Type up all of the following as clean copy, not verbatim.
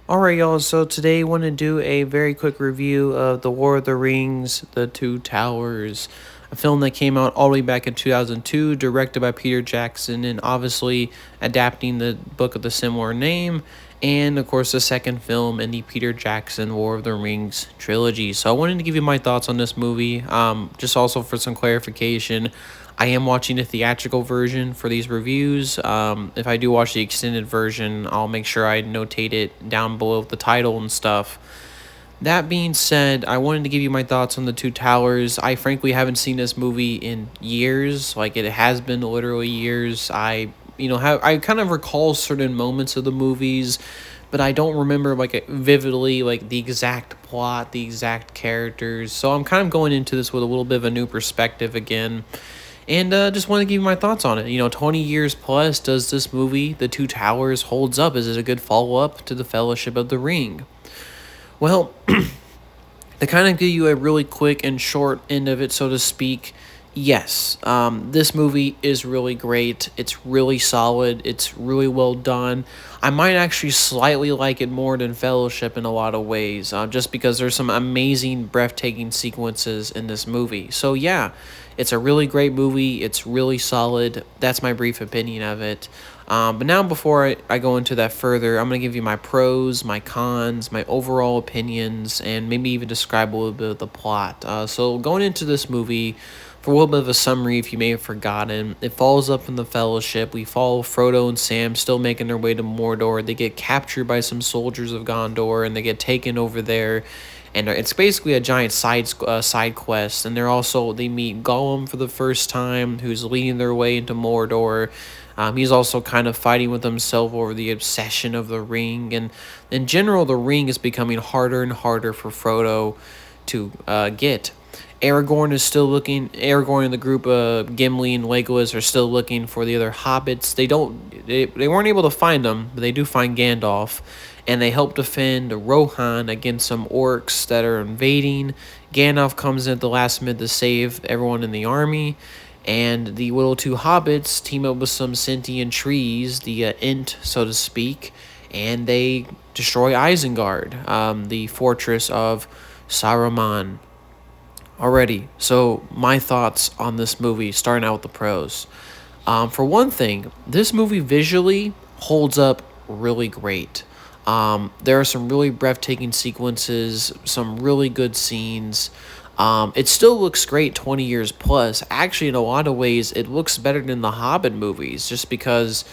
Alright, y'all, so today I want to do a very quick review of The War of the Rings, The Two Towers, a film that came out all the way back in 2002, directed by Peter Jackson, and obviously adapting the book of the similar name, and of course the second film in the Peter Jackson War of the Rings trilogy. So I wanted to give you my thoughts on this movie, just also for some clarification. I am watching the theatrical version for these reviews. If I do watch the extended version, I'll make sure I notate it down below the title and stuff. That being said, I wanted to give you my thoughts on The Two Towers. I frankly haven't seen this movie in years. Like, it has been literally years. I kind of recall certain moments of the movies, but I don't remember like vividly like the exact plot, the exact characters. So I'm kind of going into this with a little bit of a new perspective again. And just want to give you my thoughts on it. 20 years plus, does this movie, The Two Towers, holds up? Is it a good follow up to The Fellowship of the Ring? Well, to kind of give you a really quick and short end of it, so to speak, yes, this movie is really great. It's really solid. It's really well done. I might actually slightly like it more than Fellowship in a lot of ways, just because there's some amazing, breathtaking sequences in this movie. So yeah, it's a really great movie. It's really solid. That's my brief opinion of it. But now, before I go into that further, I'm going to give you my pros, my cons, my overall opinions, and maybe even describe a little bit of the plot. So, going into this movie, for a little bit of a summary, if you may have forgotten, it follows up in the Fellowship. We follow Frodo and Sam still making their way to Mordor. They get captured by some soldiers of Gondor, and they get taken over there. And it's basically a giant side quest. And they meet Gollum for the first time, who's leading their way into Mordor. He's also kind of fighting with himself over the obsession of the ring, and in general, the ring is becoming harder and harder for Frodo to get. Aragorn and the group of Gimli and Legolas are still looking for the other hobbits. They weren't able to find them, but they do find Gandalf, and they help defend Rohan against some orcs that are invading. Gandalf comes in at the last minute to save everyone in the army, and the little two hobbits team up with some sentient trees, the Ent, so to speak, and they destroy Isengard, the fortress of Saruman. Alrighty, so my thoughts on this movie, starting out with the pros. For one thing, this movie visually holds up really great. There are some really breathtaking sequences, some really good scenes. It still looks great 20 years plus. Actually, in a lot of ways, it looks better than the Hobbit movies, just because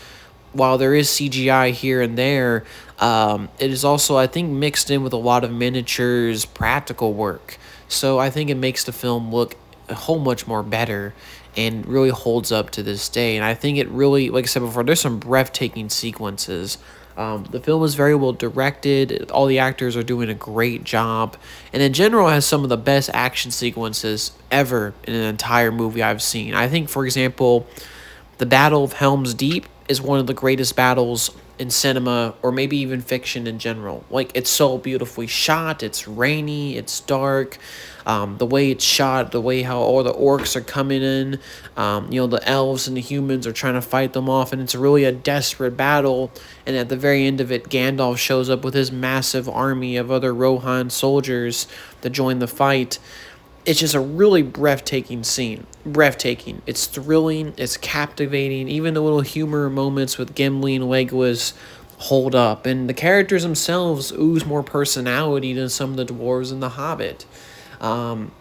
while there is CGI here and there, it is also, I think, mixed in with a lot of miniatures, practical work. So I think it makes the film look a whole much more better and really holds up to this day. And I think it really, like I said before, there's some breathtaking sequences. The film is very well directed. All the actors are doing a great job, and in general, has some of the best action sequences ever in an entire movie I've seen. I think, for example, the Battle of Helms Deep is one of the greatest battles in cinema, or maybe even fiction in general. Like, it's so beautifully shot, it's rainy, it's dark. The way it's shot, the way how all the orcs are coming in, the elves and the humans are trying to fight them off, and it's really a desperate battle. And at the very end of it, Gandalf shows up with his massive army of other Rohan soldiers to join the fight. It's just a really breathtaking scene. Breathtaking. It's thrilling. It's captivating. Even the little humor moments with Gimli and Legolas hold up. And the characters themselves ooze more personality than some of the dwarves in The Hobbit. Um,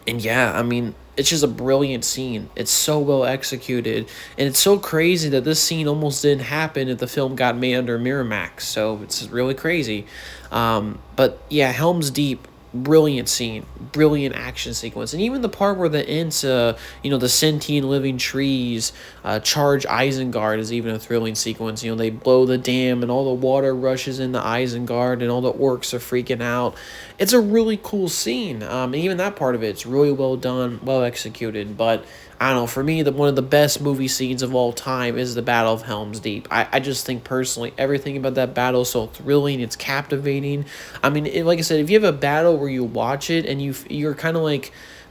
and yeah, I mean, it's just a brilliant scene. It's so well executed. And it's so crazy that this scene almost didn't happen if the film got made under Miramax. So it's really crazy. But yeah, Helm's Deep, brilliant scene, brilliant action sequence. And even the part where the Ents, the sentient living trees charge Isengard is even a thrilling sequence. They blow the dam and all the water rushes into Isengard and all the orcs are freaking out. It's a really cool scene. And even that part of it's really well done, well executed. But I don't know, for me, one of the best movie scenes of all time is the Battle of Helm's Deep. I just think, personally, everything about that battle is so thrilling, it's captivating. I mean, like I said, if you have a battle where you watch it and you're kind of like,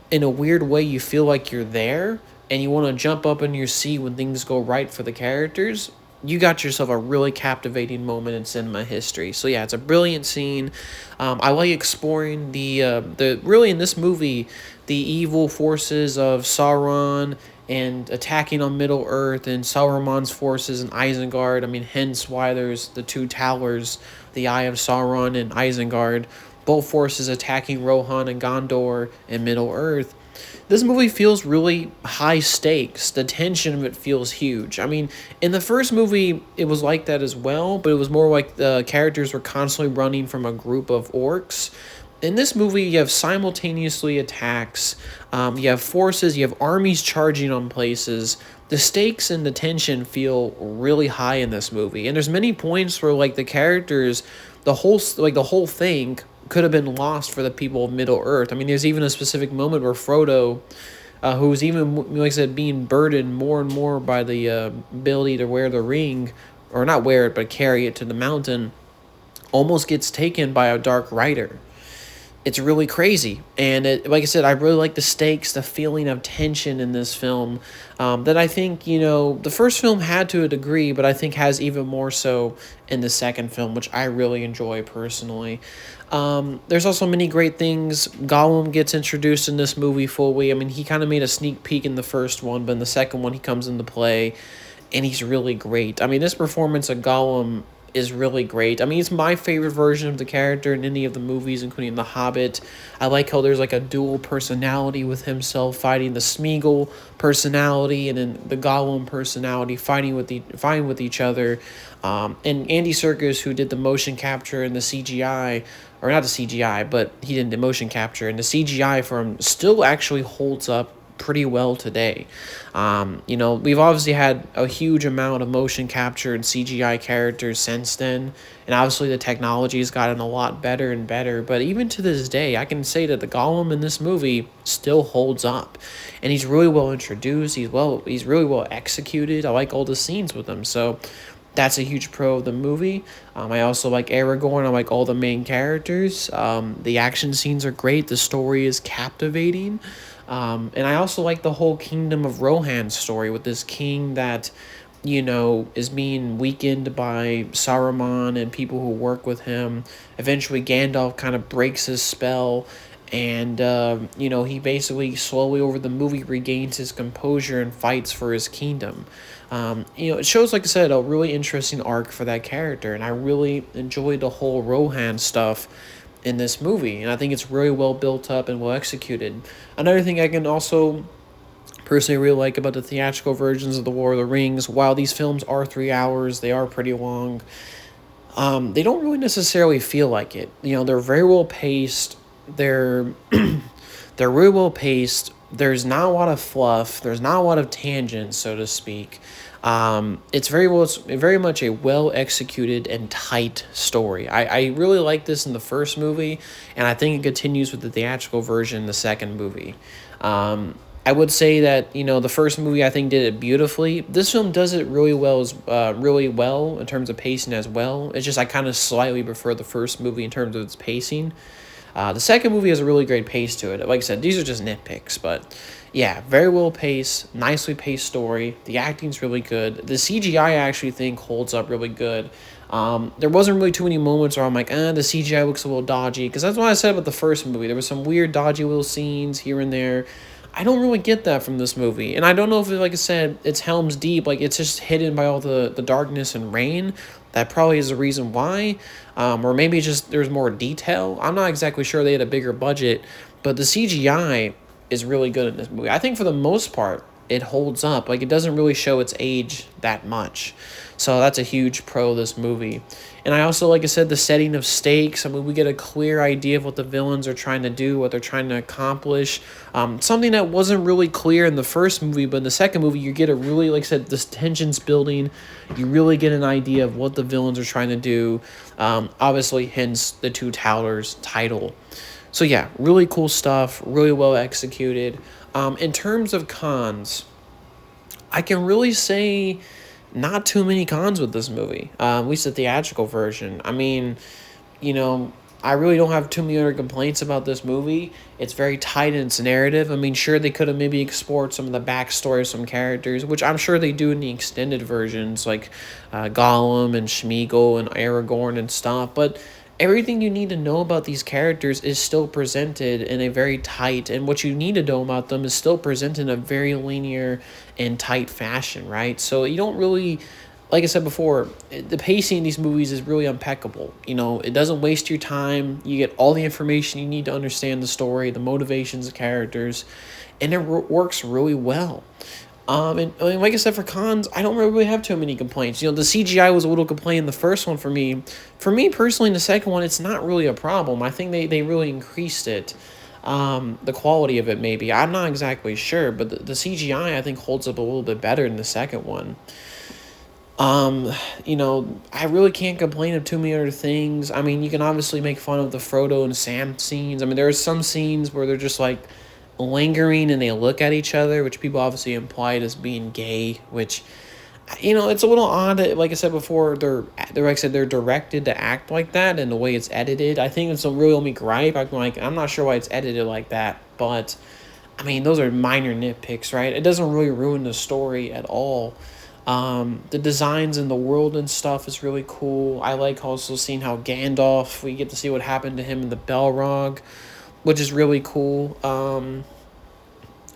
in a weird way, you feel like you're there, and you want to jump up in your seat when things go right for the characters, you got yourself a really captivating moment in cinema history. So yeah, it's a brilliant scene. I like exploring the really in this movie the evil forces of Sauron and attacking on Middle Earth and Sauron's forces in Isengard. I mean, hence why there's the two towers, the Eye of Sauron and Isengard, both forces attacking Rohan and Gondor and Middle Earth. This movie feels really high stakes. The tension of it feels huge. I mean, in the first movie, it was like that as well, but it was more like the characters were constantly running from a group of orcs. In this movie, you have simultaneously attacks, you have forces, you have armies charging on places. The stakes and the tension feel really high in this movie, and there's many points where like the characters, the whole thing could have been lost for the people of Middle Earth. I mean, there's even a specific moment where Frodo, who was even like I said, being burdened more and more by the ability to wear the ring, or not wear it but carry it to the mountain, almost gets taken by a dark rider. It's really crazy, and like I said, I really like the stakes, the feeling of tension in this film, that I think the first film had to a degree, but I think has even more so in the second film, which I really enjoy personally. There's also many great things. Gollum gets introduced in this movie fully. I mean, he kind of made a sneak peek in the first one, but in the second one he comes into play, and he's really great. I mean, this performance of Gollum is really great. I mean, it's my favorite version of the character in any of the movies, including The Hobbit. I like how there's like a dual personality with himself fighting the Smeagol personality and then the Gollum personality fighting with each other. And Andy Serkis, who did the motion capture and the CGI, or not the CGI, but he did the motion capture and the CGI for him, still actually holds up pretty well today. We've obviously had a huge amount of motion capture and CGI characters since then, and obviously the technology has gotten a lot better and better. But even to this day, I can say that the Gollum in this movie still holds up, and he's really well introduced. He's really well executed. I like all the scenes with him, so that's a huge pro of the movie. I also like Aragorn. I like all the main characters. The action scenes are great. The story is captivating. And I also like the whole Kingdom of Rohan story with this king that, is being weakened by Saruman and people who work with him. Eventually, Gandalf kind of breaks his spell, and, he basically slowly over the movie regains his composure and fights for his kingdom. It shows, like I said, a really interesting arc for that character, and I really enjoyed the whole Rohan stuff in this movie, and I think it's really well built up and well executed. Another thing I can also personally really like about the theatrical versions of The War of the Rings, while these films are 3 hours, they are pretty long. They don't really necessarily feel like it. They're very well paced. They're they're really well paced. There's not a lot of fluff. There's not a lot of tangents, so to speak. It's very much a well executed and tight story. I really like this in the first movie, and I think it continues with the theatrical version in the second movie. I would say that the first movie I think did it beautifully. This film does it really well in terms of pacing as well. It's just I kind of slightly prefer the first movie in terms of its pacing. The second movie has a really great pace to it. Like I said, these are just nitpicks, but yeah, very well paced, nicely paced story. The acting's really good. The CGI I actually think holds up really good. There wasn't really too many moments where I'm like, the CGI looks a little dodgy, because that's what I said about the first movie. There was some weird dodgy little scenes here and there. I don't really get that from this movie, and I don't know if, like I said, it's Helms Deep, like it's just hidden by all the darkness and rain. That probably is the reason why, or maybe just there's more detail. I'm not exactly sure they had a bigger budget, but the CGI is really good in this movie. I think for the most part, it holds up. Like, it doesn't really show its age that much. So that's a huge pro of this movie. And I also, like I said, the setting of stakes. I mean, we get a clear idea of what the villains are trying to do, what they're trying to accomplish. Something that wasn't really clear in the first movie, but in the second movie, you get a really, like I said, this tension's building. You really get an idea of what the villains are trying to do. Obviously, hence the Two Towers title. So yeah, really cool stuff, really well executed. In terms of cons, I can really say not too many cons with this movie, at least the theatrical version. I mean, you know, I really don't have too many other complaints about this movie. It's very tight in its narrative. I mean, sure, they could have maybe explored some of the backstory of some characters, which I'm sure they do in the extended versions, like Gollum and Schmeagol and Aragorn and stuff. But everything you need to know about these characters is still presented in a very tight, and what you need to know about them is still presented in a very linear and tight fashion, right? So you don't really, like I said before, the pacing in these movies is really impeccable. You know, it doesn't waste your time. You get all the information you need to understand the story, the motivations of characters, and it works really well. And I mean, like I said, for cons, I don't really have too many complaints. You know, the CGI was a little complaint in the first one for me. For me personally, in the second one, it's not really a problem. I think they really increased it. The quality of it, maybe. I'm not exactly sure, but the CGI, I think, holds up a little bit better than the second one. You know, I really can't complain of too many other things. I mean, you can obviously make fun of the Frodo and Sam scenes. I mean, there are some scenes where they're just like lingering and they look at each other, which people obviously implied as being gay, which, you know, it's a little odd that, like I said before, they're like I said, they're directed to act like that, and the way it's edited, I think it's a real only gripe. I'm not sure why it's edited like that, but I mean, those are minor nitpicks, right? It doesn't really ruin the story at all. The designs in the world and stuff is really cool. I like also seeing how Gandalf, we get to see what happened to him in the Balrog, which is really cool.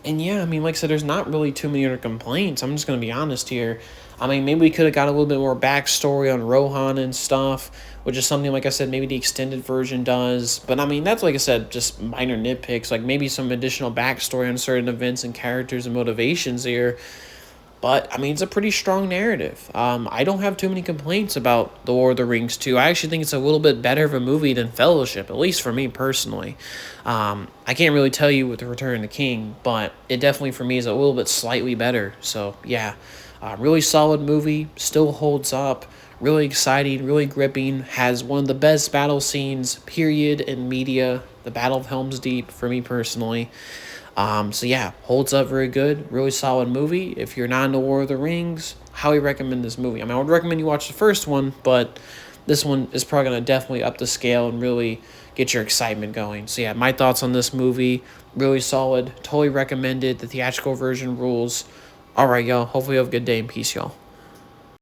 And yeah, I mean, like I said, there's not really too many other complaints. I'm just gonna be honest here. I mean, maybe we could have got a little bit more backstory on Rohan and stuff, which is something, like I said, maybe the extended version does. But I mean, that's, like I said, just minor nitpicks. Like maybe some additional backstory on certain events and characters and motivations here. But I mean, it's a pretty strong narrative. I don't have too many complaints about The Lord of the Rings 2. I actually think it's a little bit better of a movie than Fellowship, at least for me personally. I can't really tell you with The Return of the King, but it definitely for me is a little bit slightly better. So yeah, really solid movie, still holds up. Really exciting, really gripping. Has one of the best battle scenes, period, in media. The Battle of Helms Deep, for me personally. So yeah, holds up very good. Really solid movie. If you're not into War of the Rings, highly recommend this movie. I mean, I would recommend you watch the first one, but this one is probably going to definitely up the scale and really get your excitement going. So yeah, my thoughts on this movie, really solid. Totally recommend it. The theatrical version rules. All right, y'all. Hopefully you have a good day and peace, y'all.